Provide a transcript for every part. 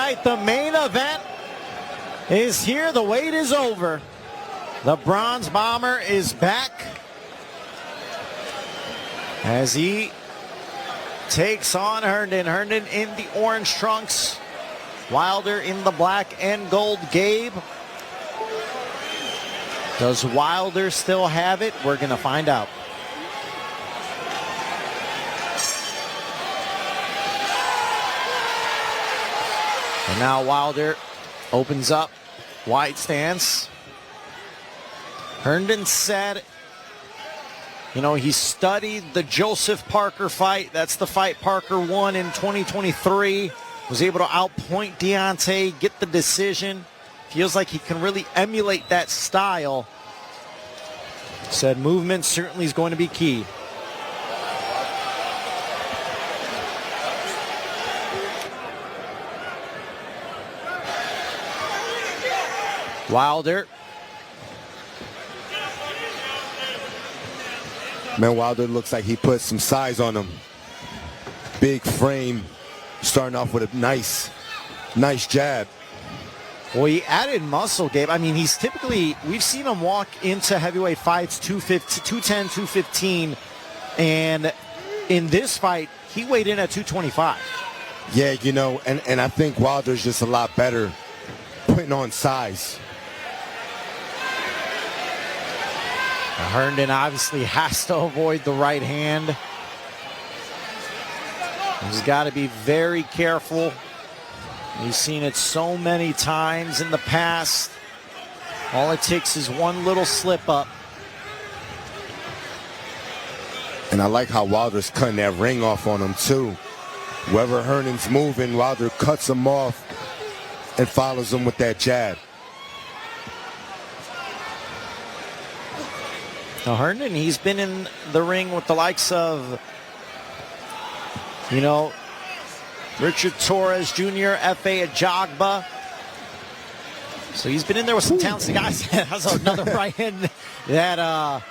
right, the main event is here. The wait is over. The Bronze Bomber is back as he takes on Herndon. Herndon in the orange trunks, Wilder in the black and gold. Gabe, does Wilder still have it? We're going to find out. And now Wilder opens up, wide stance. Herndon said, you know, he studied the Joseph Parker fight. That's the fight Parker won in 2023. Was able to outpoint Deontay, get the decision. Feels like he can really emulate that style. Said movement certainly is going to be key. Wilder. Man, Wilder looks like he put some size on him. Big frame, starting off with a nice jab. Well, he added muscle, Gabe. I mean, he's typically, we've seen him walk into heavyweight fights 210, 215, and in this fight, he weighed in at 225. Yeah, you know, and I think Wilder's just a lot better putting on size. Herndon obviously has to avoid the right hand. He's got to be very careful. He's seen it so many times in the past. All it takes is one little slip up. And I like how Wilder's cutting that ring off on him too. Wherever Herndon's moving, Wilder cuts him off and follows him with that jab. Now Herndon, he's been in the ring with the likes of, you know, Richard Torres Jr., F.A. Ajagba. So he's been in there with some talented guys. That's another right hand. That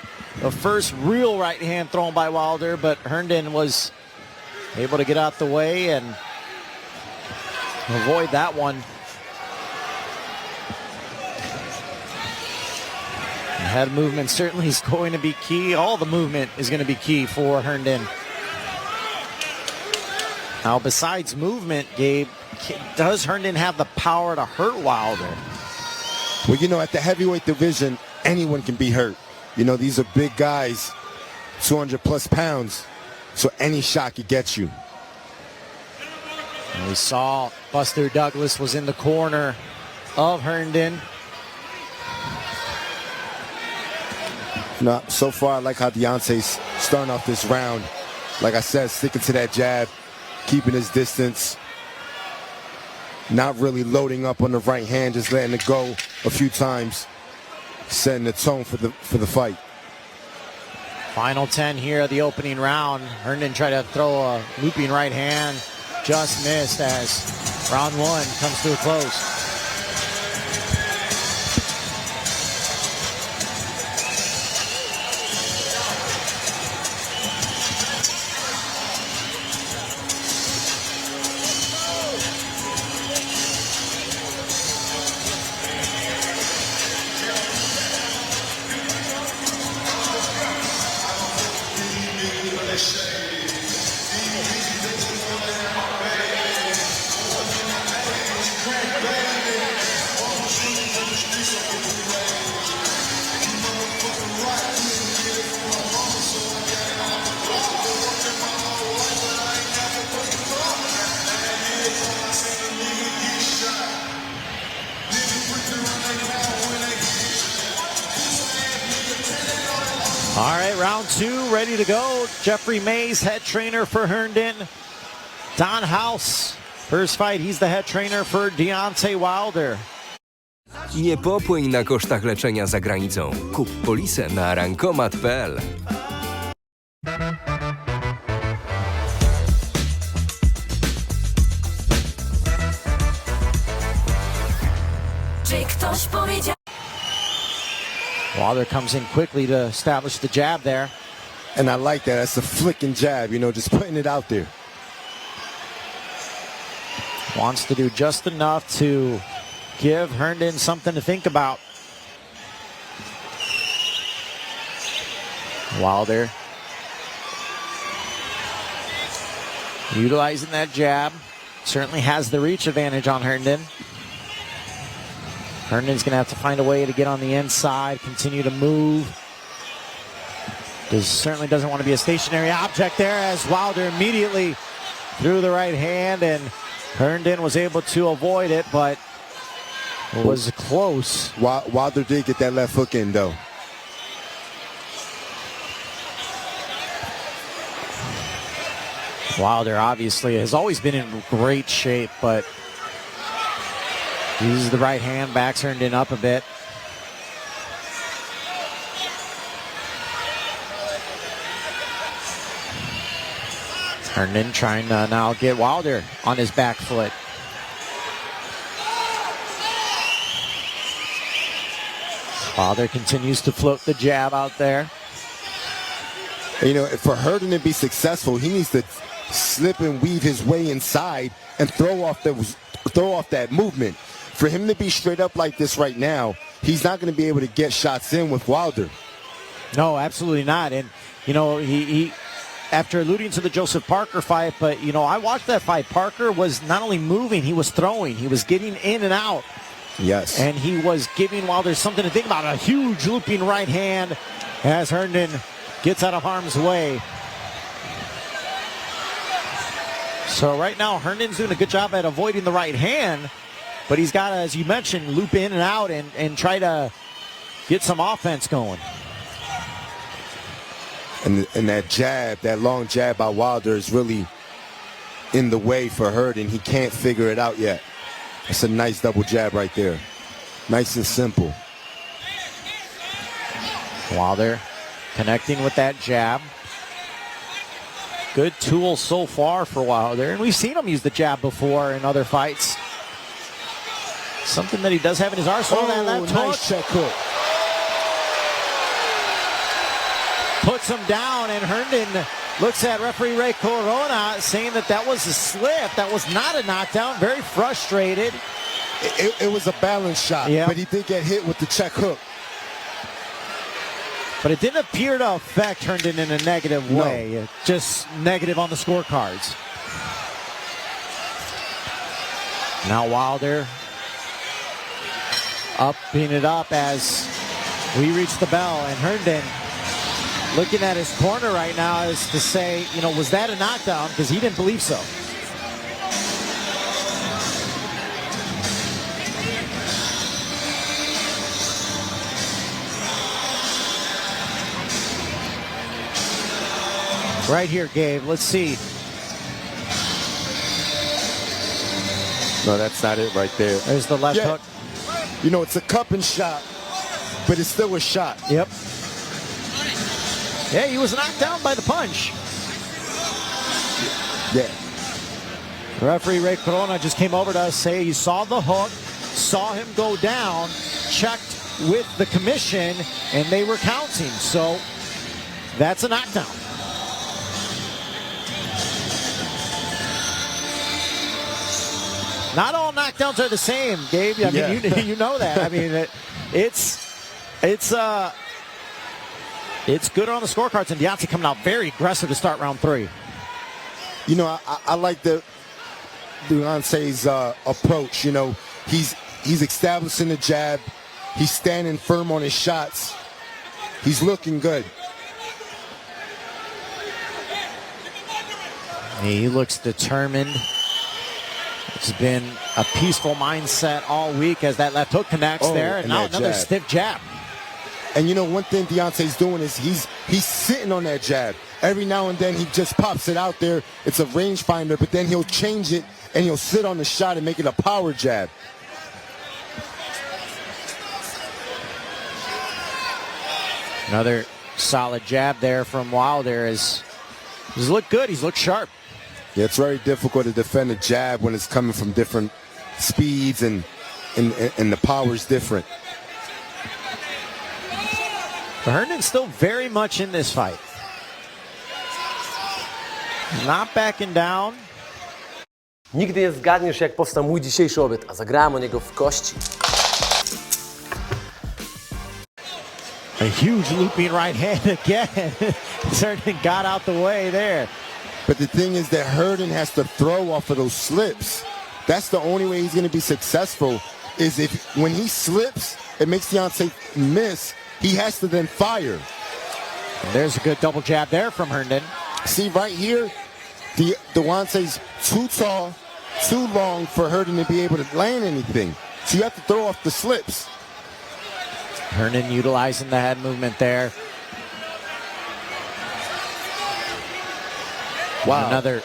the first real right hand thrown by Wilder, but Herndon was able to get out the way and avoid that one. Head movement certainly is going to be key. All the movement is going to be key for Herndon. Now, besides movement, Gabe, does Herndon have the power to hurt Wilder? Well, you know, at the heavyweight division, anyone can be hurt. You know, these are big guys, 200 plus pounds, so any shot could get you. And we saw Buster Douglas was in the corner of Herndon. No, so far, I like how Deontay's starting off this round. Like I said, sticking to that jab, keeping his distance, not really loading up on the right hand, just letting it go a few times, setting the tone for the fight. Final 10 here, the opening round. Herndon tried to throw a looping right hand, just missed as round one comes to a close. All right, round two, ready to go. Jeffrey Mays, head trainer for Herndon. Don House, first fight, he's the head trainer for Deontay Wilder. Nie popłyń na kosztach leczenia za granicą. Kup polisę na rankomat.pl. Czy ktoś powiedział? Wilder comes in quickly to establish the jab there. And I like that. That's a flicking jab, you know, just putting it out there. Wants to do just enough to give Herndon something to think about. Wilder utilizing that jab. Certainly has the reach advantage on Herndon. Herndon's going to have to find a way to get on the inside, continue to move. Certainly doesn't want to be a stationary object there, as Wilder immediately threw the right hand, and Herndon was able to avoid it, but it was close. Wilder did get that left hook in, though. Wilder obviously has always been in great shape, but uses the right hand, backs Herndon up a bit. Herndon trying to now get Wilder on his back foot. Wilder continues to float the jab out there. You know, for Herndon to be successful, he needs to slip and weave his way inside and throw off that movement. For him to be straight up like this right now, he's not going to be able to get shots in with Wilder. No, absolutely not. And, you know, he after alluding to the Joseph Parker fight, but, you know, I watched that fight. Parker was not only moving, he was throwing. He was getting in and out. Yes. And he was giving Wilder something to think about. A huge looping right hand as Herndon gets out of harm's way. So right now, Herndon's doing a good job at avoiding the right hand, but he's got to, as you mentioned, loop in and out and try to get some offense going. And that jab, that long jab by Wilder is really in the way for Herndon. He can't figure it out yet. It's a nice double jab right there. Nice and simple. Wilder connecting with that jab. Good tool so far for Wilder. And we've seen him use the jab before in other fights. Something that he does have in his arsenal. Oh, that nice check hook. Puts him down, and Herndon looks at referee Ray Corona saying that was a slip. That was not a knockdown. Very frustrated. It was a balance shot, yeah, but he did get hit with the check hook. But it didn't appear to affect Herndon in a negative way. No. Just negative on the scorecards. Now Wilder upping it up as we reach the bell, and Herndon looking at his corner right now is to say, you know, was that a knockdown? Because he didn't believe so. Right here, Gabe. Let's see. No, that's not it right there. There's the left hook. You know, it's a cupping shot, but it's still a shot. Yep. Yeah, he was knocked down by the punch. Yeah. Referee Ray Corona just came over to us, say he saw the hook, saw him go down, checked with the commission, and they were counting. So that's a knockdown. Not all knockdowns are the same, Gabe. I mean, you know that. I mean, it's good on the scorecards, and Deontay coming out very aggressive to start round 3. You know, I like Deontay's approach. You know, he's establishing the jab. He's standing firm on his shots. He's looking good. He looks determined. It's been a peaceful mindset all week as that left hook connects there, and now another stiff jab. And you know, one thing Deontay's doing is he's sitting on that jab. Every now and then he just pops it out there. It's a rangefinder, but then he'll change it and he'll sit on the shot and make it a power jab. Another solid jab there from Wilder. He's looked good. He's looked sharp. Yeah, it's very difficult to defend a jab when it's coming from different speeds and the power's different. But Herndon's still very much in this fight. Not backing down. Nigdy nie zgadniesz, jak powstał mój dzisiejszy obiad, a zagrałem o niego w kości. A huge looping right hand again. Herndon got out the way there. But the thing is that Herndon has to throw off of those slips. That's the only way he's going to be successful, is if when he slips, it makes Deontay miss, he has to then fire. And there's a good double jab there from Herndon. See, right here, Deontay's too tall, too long for Herndon to be able to land anything. So you have to throw off the slips. Herndon utilizing the head movement there. Wow. Another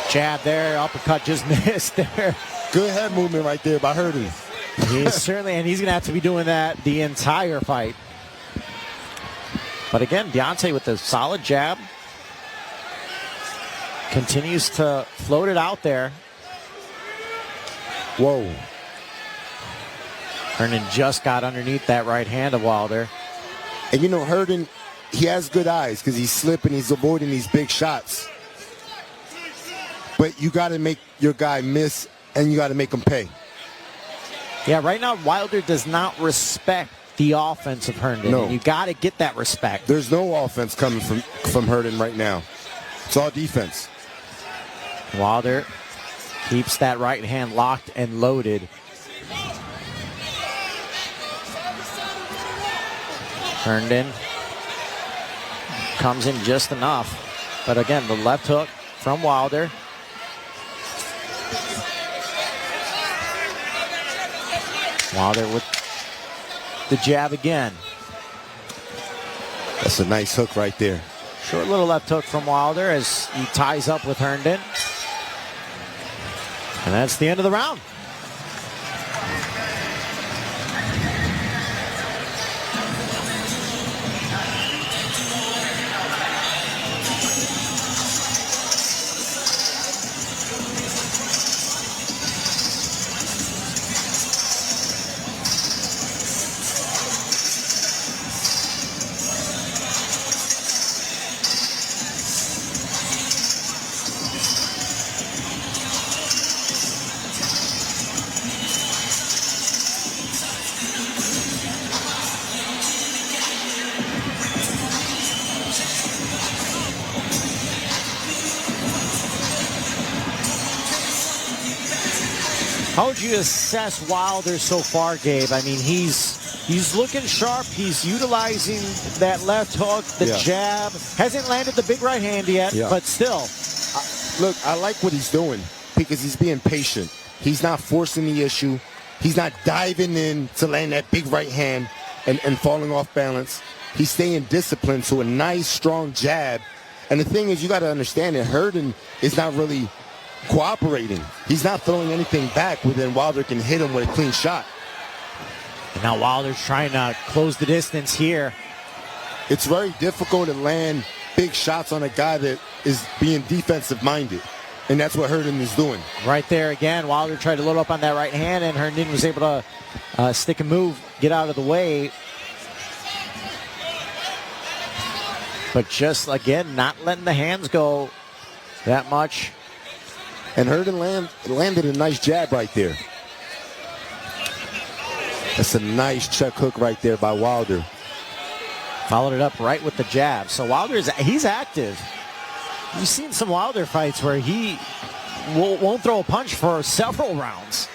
jab there, uppercut just missed there. Good head movement right there by Herndon. He's certainly, and he's going to have to be doing that the entire fight. But again, Deontay with a solid jab. Continues to float it out there. Whoa. Herndon just got underneath that right hand of Wilder. And you know, Herndon, he has good eyes because he's slipping, he's avoiding these big shots. But you got to make your guy miss, and you got to make him pay. Yeah, right now Wilder does not respect the offense of Herndon. No. And you got to get that respect. There's no offense coming from Herndon right now. It's all defense. Wilder keeps that right hand locked and loaded. Herndon comes in just enough. But again, the left hook from Wilder. Wilder with the jab again. That's a nice hook right there. Short little left hook from Wilder as he ties up with Herndon. And that's the end of the round. How would you assess Wilder so far, Gabe? I mean, he's looking sharp. He's utilizing that left hook, the jab. Hasn't landed the big right hand yet, but still. Look, I like what he's doing because he's being patient. He's not forcing the issue. He's not diving in to land that big right hand and falling off balance. He's staying disciplined to a nice, strong jab. And the thing is, you got to understand that Herndon is not really cooperating. He's not throwing anything back where then Wilder can hit him with a clean shot. And now Wilder's trying to close the distance here. It's very difficult to land big shots on a guy that is being defensive minded. And that's what Herndon is doing. Right there again, Wilder tried to load up on that right hand, and Herndon was able to stick and move, get out of the way. But just, again, not letting the hands go that much. And Herndon landed a nice jab right there. That's a nice check hook right there by Wilder. Followed it up right with the jab. So he's active. You've seen some Wilder fights where he won't throw a punch for several rounds.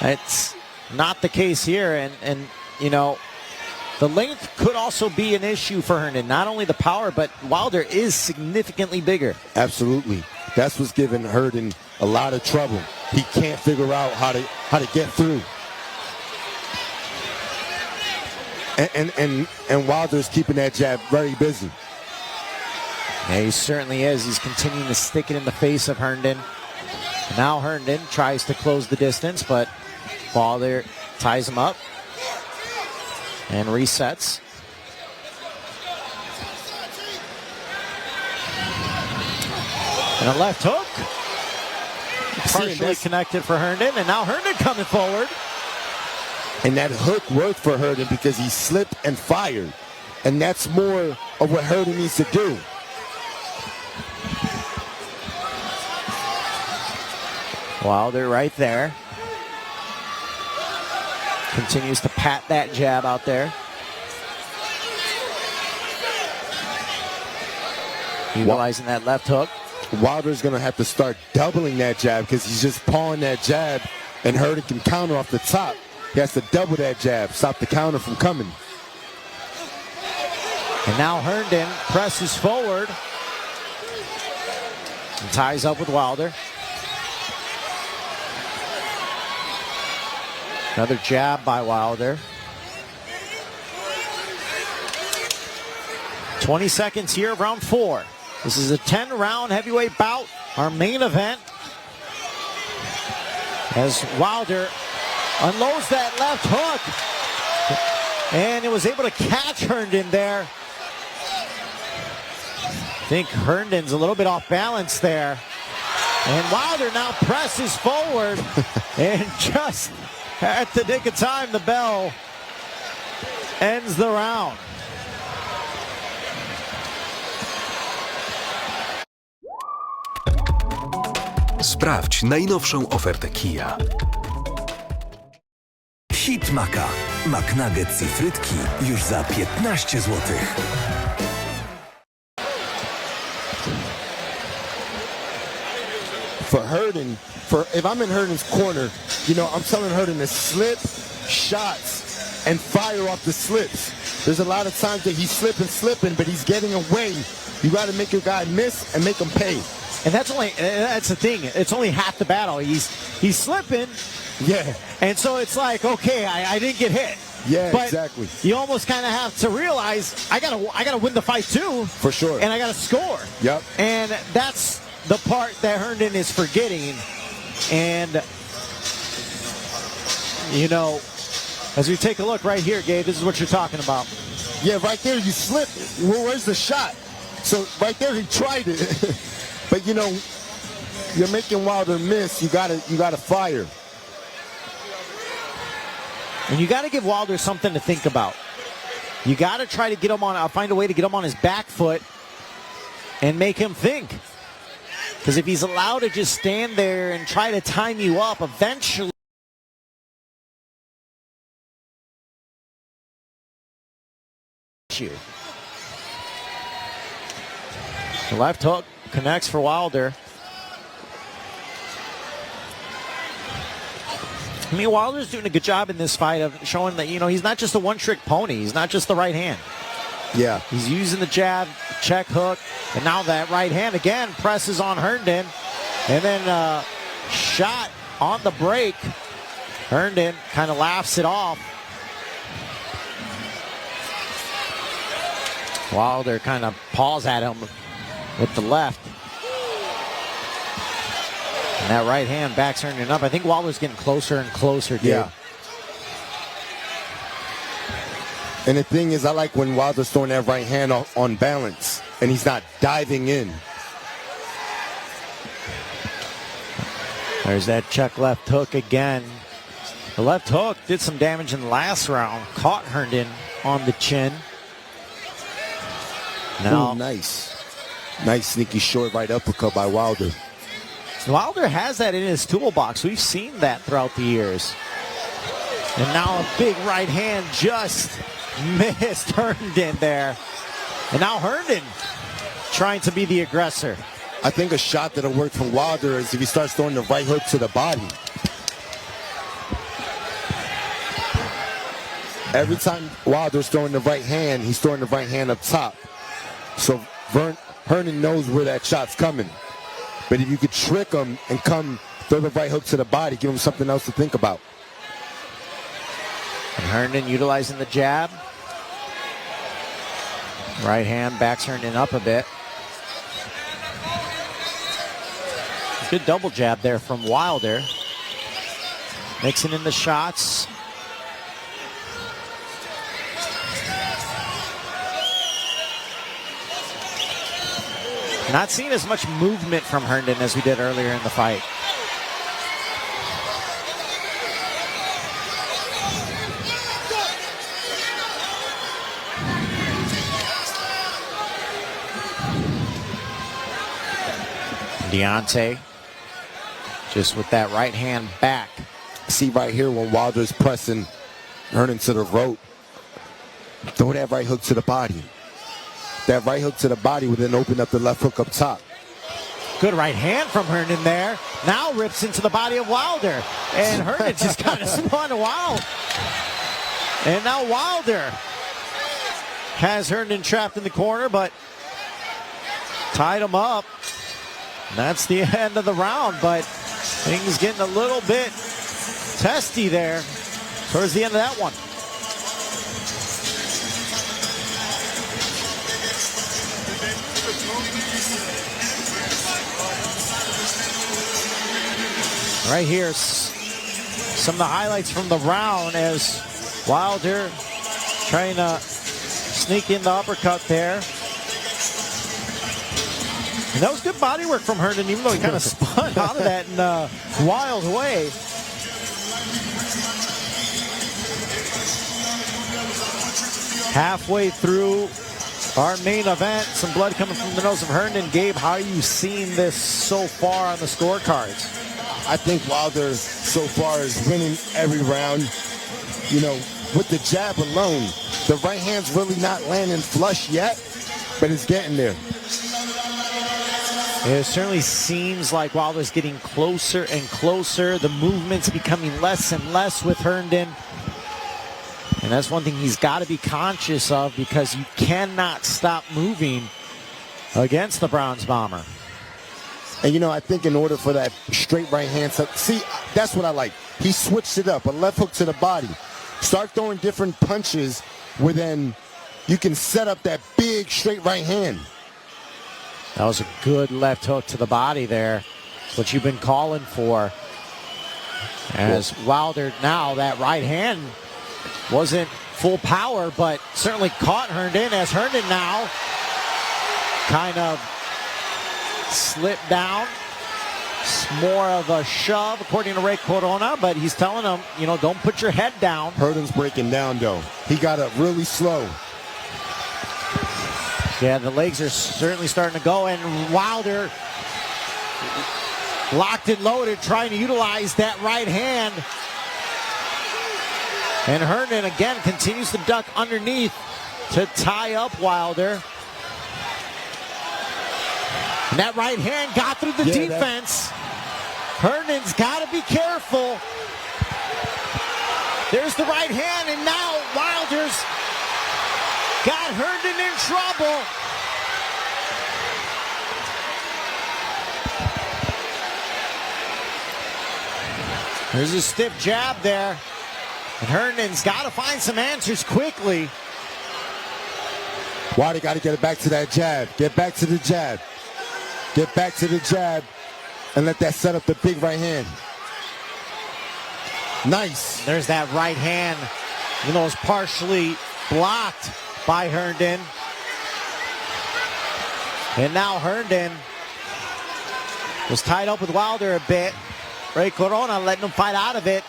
It's not the case here. And you know, the length could also be an issue for Herndon. Not only the power, but Wilder is significantly bigger. Absolutely. That's what's giving Herndon a lot of trouble. He can't figure out how to get through. And Wilder's keeping that jab very busy. Yeah, he certainly is. He's continuing to stick it in the face of Herndon. Now Herndon tries to close the distance, but Wilder ties him up and resets. And a left hook. Partially connected for Herndon, and now Herndon coming forward. And that hook worked for Herndon because he slipped and fired. And that's more of what Herndon needs to do. Wilder right there. Continues to pat that jab out there. Utilizing that left hook. Wilder's going to have to start doubling that jab because he's just pawing that jab, and Herndon can counter off the top. He has to double that jab, stop the counter from coming. And now Herndon presses forward and ties up with Wilder. Another jab by Wilder. 20 seconds here of round 4. This is a 10-round heavyweight bout, our main event. As Wilder unloads that left hook. And it was able to catch Herndon there. I think Herndon's a little bit off balance there. And Wilder now presses forward. And just at the nick of time, the bell ends the round. Sprawdź najnowszą ofertę Kia. Hit Maka. McNuggets i frytki już za 15 zł. For Herndon, if I'm in Herndon's corner, you know, I'm telling Herndon to slip shots and fire off the slips. There's a lot of times that he's slipping, but he's getting away. You got to make your guy miss and make him pay. And that's the thing. It's only half the battle. He's slipping. Yeah. And so it's like, okay, I didn't get hit. Yeah, but exactly. You almost kind of have to realize I gotta win the fight too. For sure. And I gotta score. Yep. And that's the part that Herndon is forgetting. And you know, as we take a look right here, Gabe, this is what you're talking about. Yeah, right there you slip. Where's the shot? So right there he tried it. But you know, you're making Wilder miss. You gotta fire. And you got to give Wilder something to think about. You got to try to get him on, find a way to get him on his back foot and make him think. Because if he's allowed to just stand there and try to time you up, eventually you. The left hook connects for Wilder. I mean, Wilder's doing a good job in this fight of showing that, you know, he's not just a one-trick pony. He's not just the right hand. Yeah. He's using the jab, check hook, and now that right hand again presses on Herndon. And then shot on the break. Herndon kind of laughs it off. Wilder kind of paws at him with the left. And that right hand backs Herndon up. I think Wilder's getting closer and closer, dude. Yeah. And the thing is, I like when Wilder's throwing that right hand on balance and he's not diving in. There's that check left hook again. The left hook did some damage in the last round. Caught Herndon on the chin. Now, ooh, nice. Nice sneaky short right uppercut by Wilder. Wilder has that in his toolbox. We've seen that throughout the years. And now a big right hand just missed Herndon there. And now Herndon trying to be the aggressor. I think a shot that'll work from Wilder is if he starts throwing the right hook to the body. Every time Wilder's throwing the right hand, he's throwing the right hand up top. So Herndon knows where that shot's coming. But if you could trick him and throw the right hook to the body, give him something else to think about. And Herndon utilizing the jab. Right hand backs Herndon up a bit. Good double jab there from Wilder. Mixing in the shots. Not seeing as much movement from Herndon as we did earlier in the fight. Deontay Just with that right hand back. See right here when Wilder's pressing Herndon to the rope. Throw that right hook to the body. That right hook to the body would then open up the left hook up top. Good right hand from Herndon there. Now rips into the body of Wilder. And Herndon just kind of spun wild. And now Wilder has Herndon trapped in the corner, but tied him up. And that's the end of the round, but things getting a little bit testy there towards the end of that one. Right here, some of the highlights from the round as Wilder trying to sneak in the uppercut there. And that was good body work from Herndon, even though he kind of spun out of that in a wild way. Halfway through our main event, some blood coming from the nose of Herndon. Gabe, how are you seeing this so far on the scorecards? I think Wilder so far is winning every round. You know, with the jab alone, the right hand's really not landing flush yet, but it's getting there. It certainly seems like Wilder's getting closer and closer. The movement's becoming less and less with Herndon. And that's one thing he's got to be conscious of, because you cannot stop moving against the bronze bomber. And, you know, I think in order for that straight right hand to... See, that's what I like. He switched it up, a left hook to the body. Start throwing different punches where then you can set up that big straight right hand. That was a good left hook to the body there. That's what you've been calling for. As Wilder now, that right hand wasn't full power, but certainly caught Herndon, as Herndon now kind of slipped down. It's more of a shove, according to Ray Corona, but he's telling him, you know, don't put your head down. Herndon's breaking down, though. He got up really slow. Yeah, the legs are certainly starting to go, and Wilder locked and loaded, trying to utilize that right hand. And Herndon again continues to duck underneath to tie up Wilder. And that right hand got through the defense. Herndon's got to be careful. There's the right hand, and now Wilder's got Herndon in trouble. There's a stiff jab there. And Herndon's got to find some answers quickly. Wilder got to get it back to that jab. Get back to the jab. Get back to the jab and let that set up the big right hand. Nice. There's that right hand, even though it's partially blocked by Herndon. And now Herndon was tied up with Wilder a bit. Ray Corona letting him fight out of it.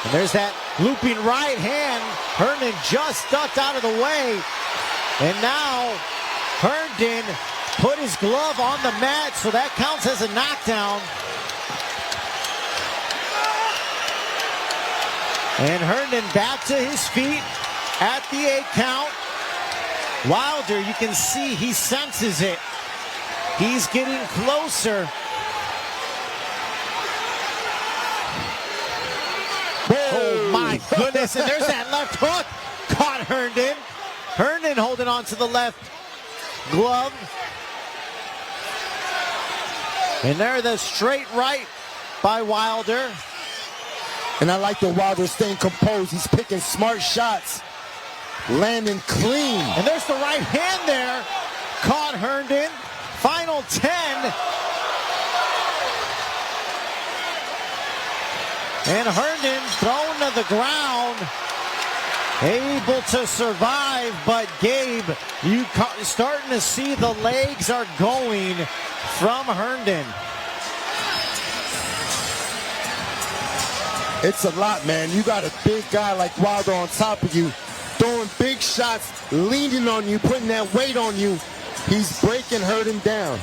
And there's that looping right hand. Herndon just ducked out of the way. And now Herndon put his glove on the mat, so that counts as a knockdown. And Herndon back to his feet at the 8 count. Wilder, you can see he senses it. He's getting closer. Oh my goodness, and there's that left hook. Caught Herndon. Herndon holding on to the left glove. And there, the straight right by Wilder. And I like the Wilder staying composed. He's picking smart shots, landing clean. And there's the right hand there. Caught Herndon. Final 10. And Herndon thrown to the ground. Able to survive, but Gabe, you starting to see the legs are going from Herndon. It's a lot, man. You got a big guy like Wilder on top of you, throwing big shots, leaning on you, putting that weight on you. He's breaking Herndon down.